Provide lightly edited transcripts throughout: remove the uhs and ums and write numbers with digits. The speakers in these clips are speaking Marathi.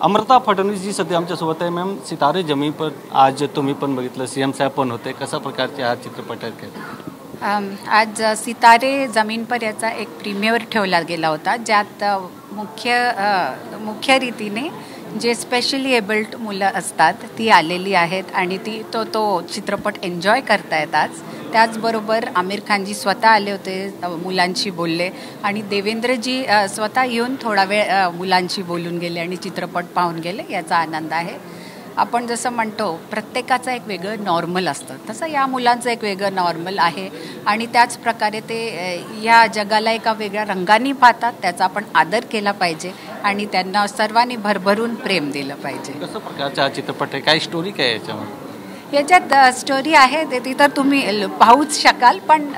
अमृता फडणवीस जी सध्या आमच्यासोबत आहे मॅम. सितारे जमीन पर आज तुम्ही पण बघितलं, सीएम साहेब पण होते. कशा प्रकारचे हा चित्रपट आहे? आज सितारे जमीन पर याचा एक प्रीमियर ठेवला गेला होता, ज्यात मुख्य रीतीने जे स्पेशली एबल्ड मुलं असतात ती आलेली आहेत आणि तो चित्रपट एन्जॉय करतायत आज. त्याचबरोबर आमिर खानजी स्वतः आले होते, मुलांशी बोलले आणि देवेंद्रजी स्वतः येऊन थोडा वेळ मुलांशी बोलून गेले आणि चित्रपट पाहून गेले. याचा आनंद आहे. आपण जसं म्हणतो प्रत्येकाचं एक वेगळं नॉर्मल असतं, तसं या मुलांचं एक वेगळं नॉर्मल आहे आणि त्याच प्रकारे ते या जगाला एका वेगळ्या रंगाने पाहतात. त्याचा आपण आदर केला पाहिजे आणि त्यांना सर्वांनी भरभरून प्रेम दिलं पाहिजे. कसं प्रकारचा हा चित्रपट आहे? काय स्टोरी काय आहे याच्यामध्ये? याच्यात स्टोरी आहे ते तिथं तुम्ही पाहूच शकाल, पण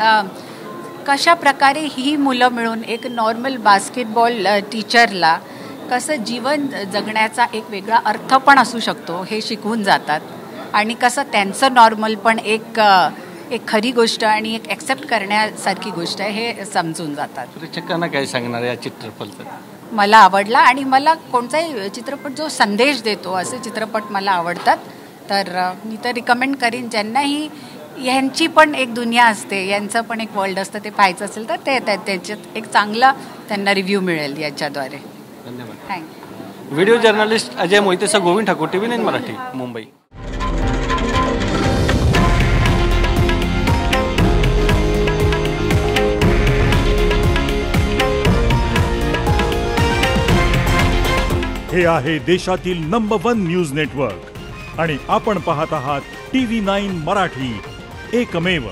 कशा प्रकारे ही मुलं मिळून एक नॉर्मल बास्केटबॉल टीचरला कसं जीवन जगण्याचा एक वेगळा अर्थ पण असू शकतो हे शिकवून जातात आणि कसं त्यांचं नॉर्मल पण एक खरी गोष्ट आणि एक ॲक्सेप्ट करण्यासारखी गोष्ट आहे हे समजून जातात. प्रेक्षकांना काय सांगणार या चित्रपटाचं? मला आवडला आणि मला कोणताही चित्रपट जो संदेश देतो असे चित्रपट मला आवडतात. तर मी तर रिकमेंड करीन ज्यांनाही यांची पण एक दुनिया असते, यांचं पण एक वर्ल्ड असतं, ते पाहायचं असेल तर ते त्याच्यात एक चांगला त्यांना रिव्ह्यू मिळेल याच्याद्वारे. धन्यवाद. थँक्यू. व्हिडिओ जर्नलिस्ट अजय मोहितेसह गोविंद ठाकूर, TV9 मराठी, मुंबई. हे आहे देशातील नंबर 1 न्यूज नेटवर्क आणि आपण पाहत आहात TV9 मराठी, एकमेव.